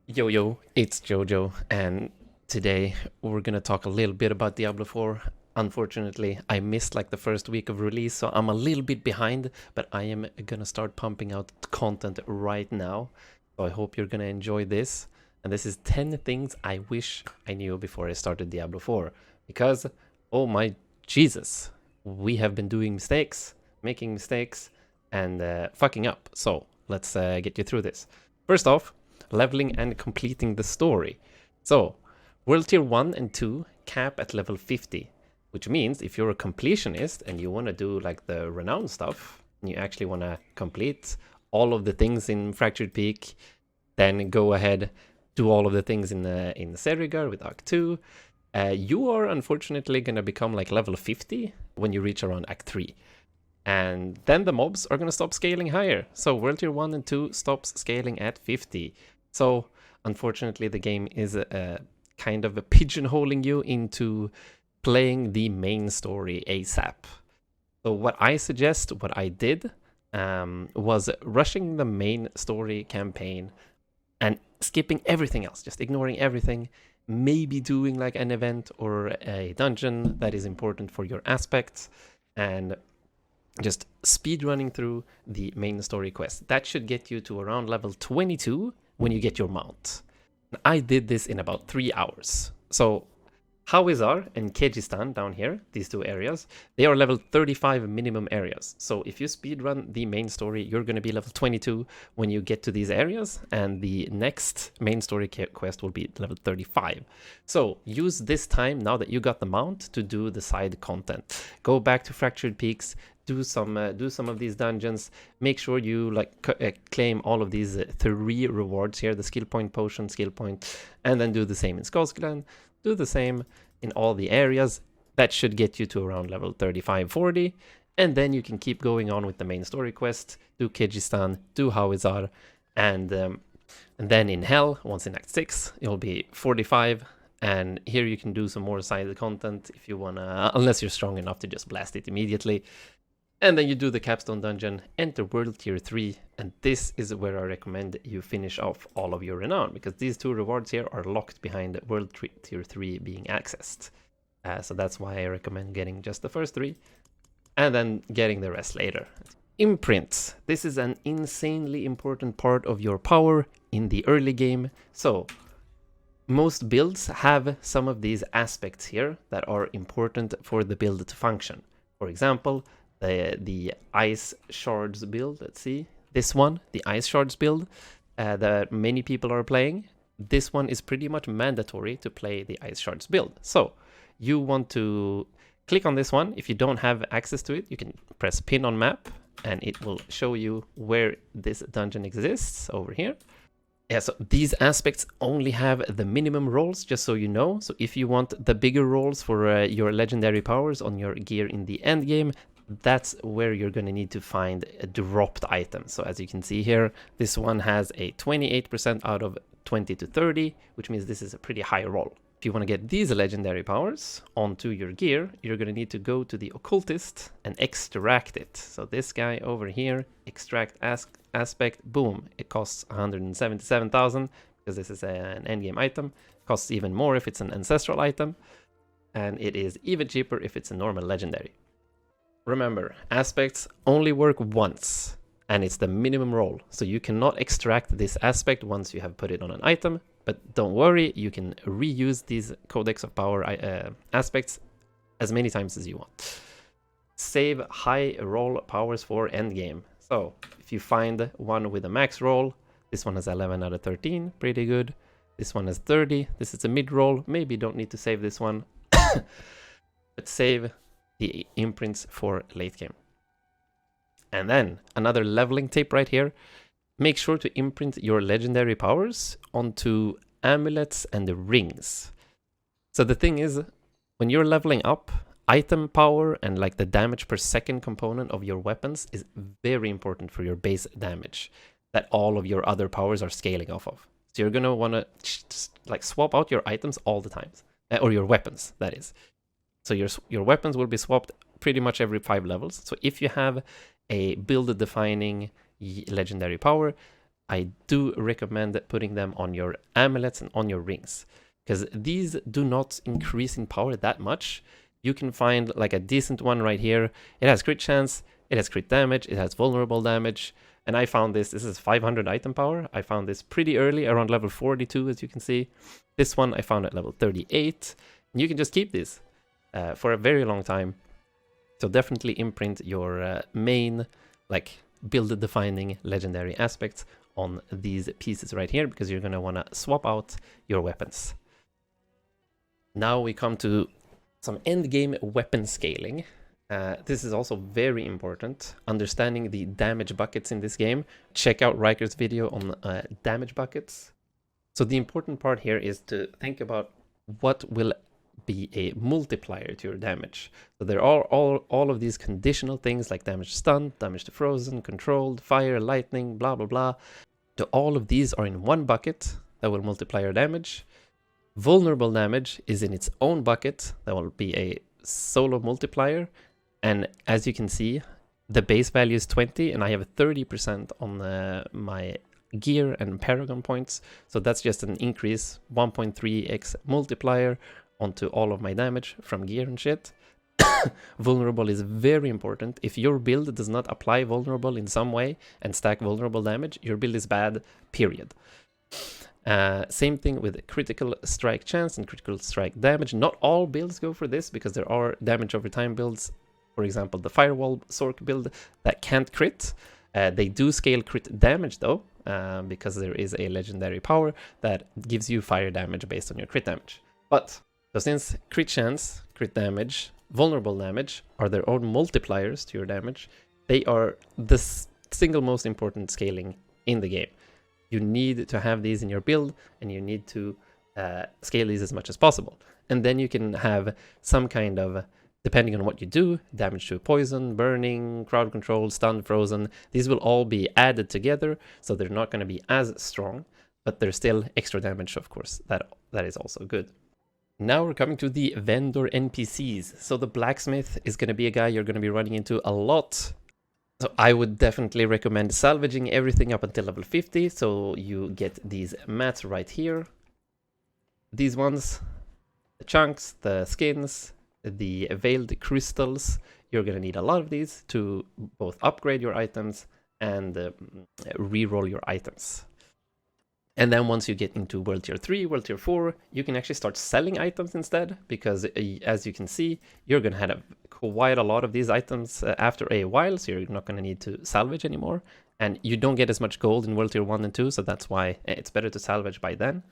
Yo yo, it's Jojo, and today we're gonna talk a little bit about Diablo 4. Unfortunately, I missed like the first week of release, so I'm a little bit behind, but I am gonna start pumping out content right now. So I hope you're gonna enjoy this. And this is 10 things I wish I knew before I started Diablo 4. Because, oh my Jesus, we have been doing mistakes, making mistakes, and fucking up. So let's get you through this. First off, leveling and completing the story. So, World Tier 1 and 2 cap at level 50, which means if you're a completionist and you want to do like the renown stuff, and you actually want to complete all of the things in Fractured Peak, then go ahead, do all of the things in Serigar with Act 2. You are unfortunately going to become like level 50 when you reach around Act 3. And then the mobs are going to stop scaling higher. So World Tier 1 and 2 stops scaling at 50. So unfortunately, the game is kind of pigeonholing you into playing the main story ASAP. So what I suggest, what I did, was rushing the main story campaign and skipping everything else, just ignoring everything, maybe doing like an event or a dungeon that is important for your aspects, and just speed running through the main story quest. That should get you to around level 22 when you get your mount. I did this in about 3 hours. So Hawizar and Kyrgyzstan down here, these two areas, they are level 35 minimum areas. So if you speedrun the main story, you're going to be level 22 when you get to these areas, and the next main story quest will be level 35. So use this time, now that you got the mount, to do the side content. Go back to Fractured Peaks, do some of these dungeons, make sure you claim all of these 3 rewards here, the skill point, potion, skill point, and then do the same in Skogsglen. Do the same in all the areas. That should get you to around level 35-40, and then you can keep going on with the main story quest, do Kyrgyzstan, do Hawizar, and then in Hell, once in Act 6, you'll be 45, and here you can do some more side content if you wanna, unless you're strong enough to just blast it immediately. And then you do the capstone dungeon, enter World Tier 3, and this is where I recommend you finish off all of your renown, because these 2 rewards here are locked behind World Tier 3 being accessed. So that's why I recommend getting just the first 3, and then getting the rest later. Imprints. This is an insanely important part of your power in the early game. So most builds have some of these aspects here that are important for the build to function. For example, the ice shards build, let's see, this one, the ice shards build that many people are playing. This one is pretty much mandatory to play the ice shards build. So you want to click on this one. If you don't have access to it, you can press pin on map and it will show you where this dungeon exists over here. Yeah, so these aspects only have the minimum rolls, just so you know. So if you want the bigger rolls for your legendary powers on your gear in the end game, that's where you're going to need to find a dropped item. So as you can see here, this one has a 28% out of 20 to 30, which means this is a pretty high roll. If you want to get these legendary powers onto your gear, you're going to need to go to the occultist and extract it. So this guy over here, extract aspect, boom, it costs 177,000 because this is an endgame item. It costs even more if it's an ancestral item, and it is even cheaper if it's a normal legendary. Remember, aspects only work once, and it's the minimum roll, so you cannot extract this aspect once you have put it on an item, but don't worry, you can reuse these Codex of Power aspects as many times as you want. Save high roll powers for endgame. So, if you find one with a max roll, this one has 11 out of 13, pretty good. This one has 30, this is a mid roll, maybe don't need to save this one, but save the imprints for late game. And then another leveling tip right here, make sure to imprint your legendary powers onto amulets and the rings. So the thing is, when you're leveling up, item power and like the damage per second component of your weapons is very important for your base damage that all of your other powers are scaling off of. So you're gonna want to like swap out your items all the times, or your weapons, that is. So your weapons will be swapped pretty much every 5 levels. So if you have a build-defining legendary power, I do recommend putting them on your amulets and on your rings, because these do not increase in power that much. You can find like a decent one right here. It has crit chance, it has crit damage, it has vulnerable damage, and I found this is 500 item power. I found this pretty early, around level 42, as you can see. This one I found at level 38, and you can just keep this for a very long time. So definitely imprint your main, like, build-defining legendary aspects on these pieces right here, because you're going to want to swap out your weapons. Now we come to some endgame weapon scaling. This is also very important, understanding the damage buckets in this game. Check out Riker's video on damage buckets. So the important part here is to think about what will be a multiplier to your damage. So there are all of these conditional things like damage to stun, damage to frozen, controlled, fire, lightning, blah blah blah. So all of these are in one bucket that will multiply your damage. Vulnerable damage is in its own bucket that will be a solo multiplier. And as you can see, the base value is 20 and I have 30% on my gear and paragon points. So that's just an increase, 1.3x multiplier onto all of my damage from gear and shit. Vulnerable is very important. If your build does not apply vulnerable in some way and stack vulnerable damage, your build is bad, period. Same thing with critical strike chance and critical strike damage. Not all builds go for this, because there are damage over time builds. For example, the Firewall Sork build that can't crit. They do scale crit damage though, because there is a legendary power that gives you fire damage based on your crit damage. But so since crit chance, crit damage, vulnerable damage are their own multipliers to your damage, they are the single most important scaling in the game. You need to have these in your build, and you need to scale these as much as possible. And then you can have some kind of, depending on what you do, damage to poison, burning, crowd control, stun, frozen. These will all be added together, so they're not going to be as strong, but there's still extra damage, of course. That is also good. Now we're coming to the vendor NPCs. So the blacksmith is going to be a guy you're going to be running into a lot. So I would definitely recommend salvaging everything up until level 50, so you get these mats right here. These ones, the chunks, the skins, the veiled crystals. You're going to need a lot of these to both upgrade your items and re-roll your items. And then once you get into World Tier 3, World Tier 4, you can actually start selling items instead, because as you can see, you're going to have quite a lot of these items after a while, so you're not going to need to salvage anymore. And you don't get as much gold in World Tier 1 and 2, so that's why it's better to salvage by then.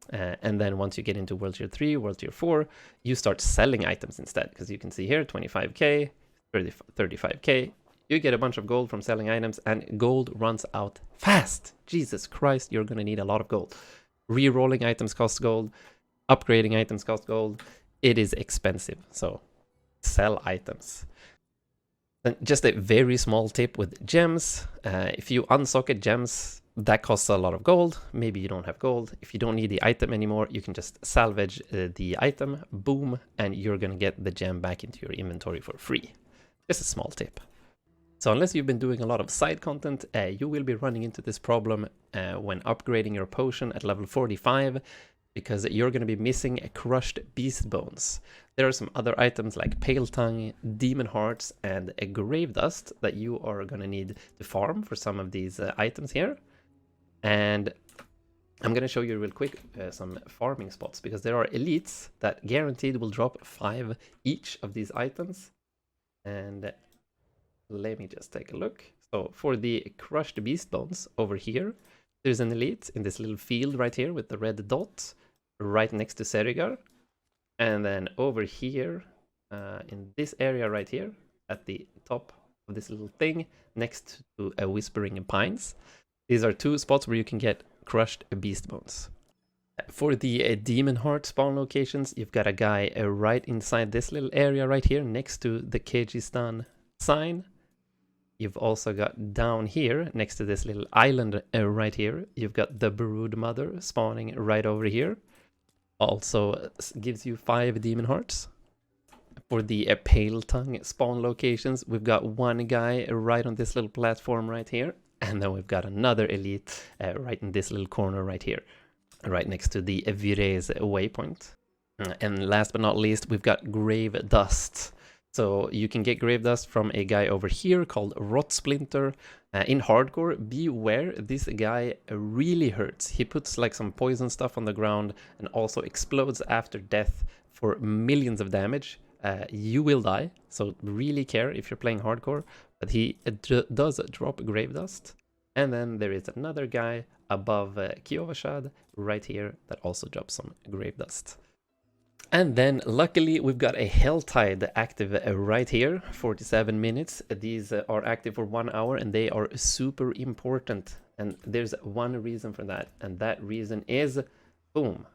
And then once you get into World Tier 3, World Tier 4, you start selling items instead, because you can see here 25k, 35k. You get a bunch of gold from selling items, and gold runs out fast. Jesus Christ, you're going to need a lot of gold. Re-rolling items cost gold. Upgrading items cost gold. It is expensive, so sell items. Then just a very small tip with gems. If you unsocket gems, that costs a lot of gold. Maybe you don't have gold. If you don't need the item anymore, you can just salvage the item, boom, and you're going to get the gem back into your inventory for free. Just a small tip. So unless you've been doing a lot of side content, you will be running into this problem when upgrading your potion at level 45, because you're going to be missing crushed beast bones. There are some other items like Paletounge, demon hearts, and a grave dust that you are going to need to farm for some of these items here. And I'm going to show you real quick some farming spots, because there are elites that guaranteed will drop 5 each of these items. And let me just take a look. So for the crushed beast bones over here, there's an elite in this little field right here with the red dot right next to Serigar. And then over here, in this area right here, at the top of this little thing, next to a Whispering Pines, these are 2 spots where you can get crushed beast bones. For the demon heart spawn locations, you've got a guy right inside this little area right here, next to the Kyrgyzstan sign. You've also got down here, next to this little island right here, you've got the Brood Mother spawning right over here. Also gives you 5 demon hearts. For the Paletounge spawn locations, we've got one guy right on this little platform right here. And then we've got another elite right in this little corner right here, right next to the Virez waypoint. And last but not least, we've got Grave Dust. So you can get Grave Dust from a guy over here called Rot Splinter. In hardcore, beware, this guy really hurts. He puts like some poison stuff on the ground and also explodes after death for millions of damage. You will die, so really care if you're playing hardcore. But he does drop Grave Dust. And then there is another guy above Kiovashad right here that also drops some Grave Dust. And then luckily we've got a Helltide active right here, 47 minutes. These are active for 1 hour and they are super important. And there's one reason for that. And that reason is, boom,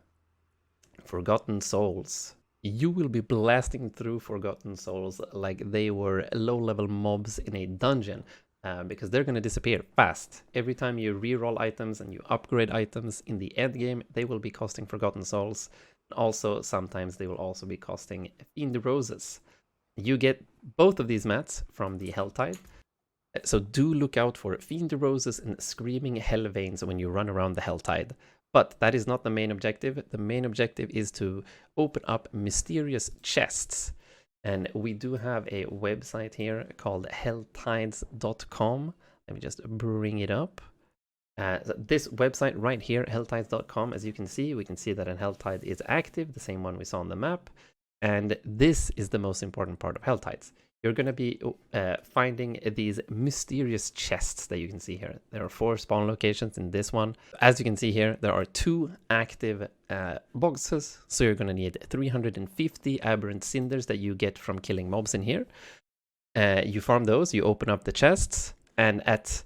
Forgotten Souls. You will be blasting through Forgotten Souls like they were low-level mobs in a dungeon. Because they're going to disappear fast. Every time you reroll items and you upgrade items in the end game, they will be costing Forgotten Souls. Also, sometimes they will also be costing Fiend Roses. You get both of these mats from the Helltide. So do look out for Fiend Roses and Screaming Hell Veins when you run around the Helltide. But that is not the main objective. The main objective is to open up mysterious chests. And we do have a website here called helltides.com. Let me just bring it up. This website right here, helltides.com, as you can see, we can see that an Helltide is active, the same one we saw on the map. And this is the most important part of Helltides. You're going to be finding these mysterious chests that you can see here. There are 4 spawn locations in this one. As you can see here, there are 2 active boxes. So you're going to need 350 aberrant cinders that you get from killing mobs in here. You farm those, you open up the chests, and at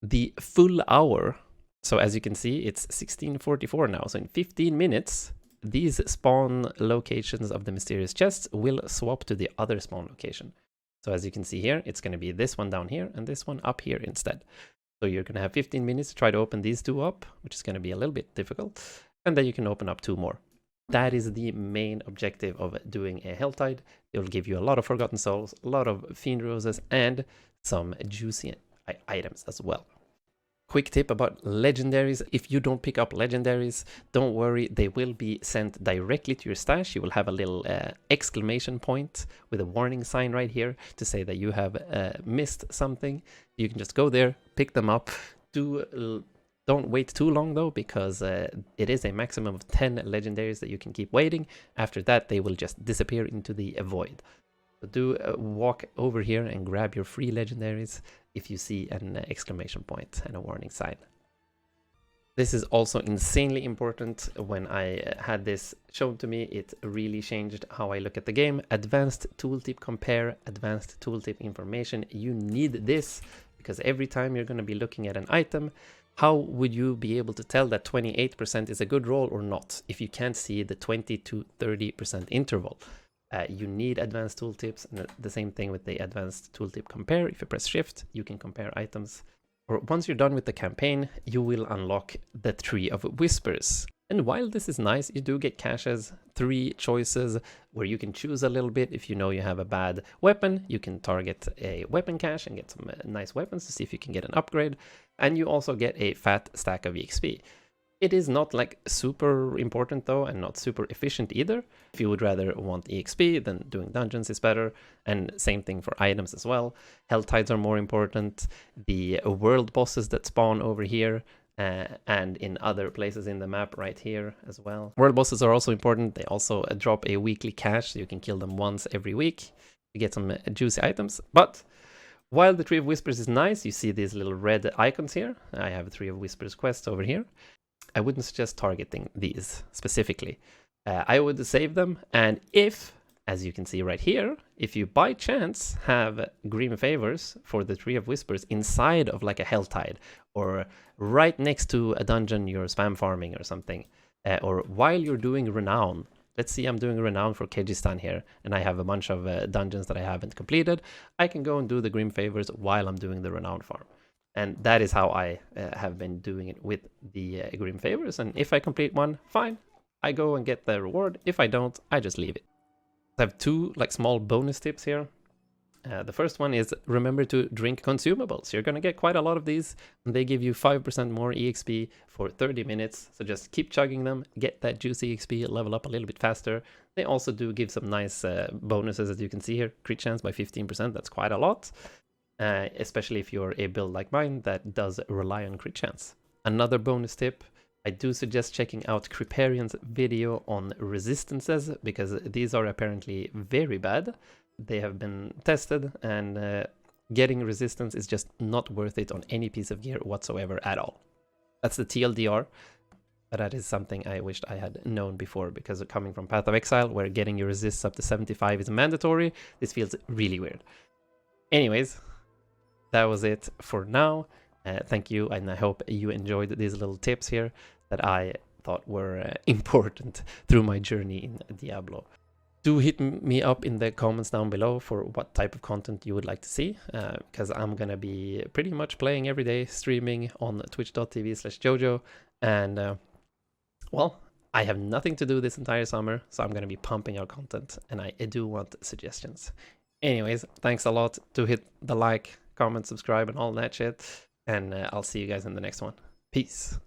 the full hour, so as you can see, it's 16:44 now. So in 15 minutes, these spawn locations of the mysterious chests will swap to the other spawn location. So as you can see here, it's going to be this one down here and this one up here instead. So you're going to have 15 minutes to try to open these 2 up, which is going to be a little bit difficult. And then you can open up 2 more. That is the main objective of doing a Helltide. It will give you a lot of Forgotten Souls, a lot of Fiend Roses, and some juicy items as well. Quick tip about legendaries: if you don't pick up legendaries, don't worry, they will be sent directly to your stash. You will have a little exclamation point with a warning sign right here to say that you have missed something. You can just go there, pick them up. Don't wait too long though, because it is a maximum of 10 legendaries that you can keep waiting. After that, they will just disappear into the void. So do walk over here and grab your free legendaries if you see an exclamation point and a warning sign. This is also insanely important. When I had this shown to me, it really changed how I look at the game. Advanced tooltip compare, advanced tooltip information. You need this because every time you're going to be looking at an item, how would you be able to tell that 28% is a good roll or not if you can't see the 20 to 30% interval? You need advanced tooltips, and the same thing with the advanced tooltip compare. If you press shift, you can compare items. Or once you're done with the campaign, you will unlock the Tree of Whispers. And while this is nice, you do get caches, 3 choices where you can choose a little bit. If you know you have a bad weapon, you can target a weapon cache and get some nice weapons to see if you can get an upgrade. And you also get a fat stack of EXP. It is not like super important though, and not super efficient either. If you would rather want EXP, then doing dungeons is better. And same thing for items as well. Helltides are more important. The world bosses that spawn over here and in other places in the map right here as well. World bosses are also important. They also drop a weekly cache, so you can kill them once every week to get some juicy items. But while the Tree of Whispers is nice, you see these little red icons here. I have a Tree of Whispers quest over here. I wouldn't suggest targeting these specifically. I would save them, and if, as you can see right here, if you by chance have green favors for the Tree of Whispers inside of like a Helltide, or right next to a dungeon you're spam farming or something, or while you're doing Renown, let's see I'm doing Renown for Kyrgyzstan here, and I have a bunch of dungeons that I haven't completed, I can go and do the green favors while I'm doing the Renown farm. And that is how I have been doing it with the Grim Favors. And if I complete one, fine. I go and get the reward. If I don't, I just leave it. I have 2 like small bonus tips here. The first one is remember to drink consumables. You're going to get quite a lot of these, and they give you 5% more EXP for 30 minutes. So just keep chugging them, get that juicy EXP, level up a little bit faster. They also do give some nice bonuses, as you can see here. Crit chance by 15%, that's quite a lot. Especially if you're a build like mine that does rely on crit chance. Another bonus tip, I do suggest checking out Criparian's video on resistances, because these are apparently very bad. They have been tested, and getting resistance is just not worth it on any piece of gear whatsoever at all. That's the TLDR, but that is something I wished I had known before, because coming from Path of Exile, where getting your resists up to 75 is mandatory, this feels really weird. Anyways, that was it for now. Thank you, and I hope you enjoyed these little tips here that I thought were important through my journey in Diablo. Do hit me up in the comments down below for what type of content you would like to see, because I'm gonna be pretty much playing every day, streaming on twitch.tv/jojo, and well, I have nothing to do this entire summer, so I'm gonna be pumping out content, and I do want suggestions. Anyways, thanks a lot. To hit the like, comment, subscribe, and all that shit, and I'll see you guys in the next one. Peace.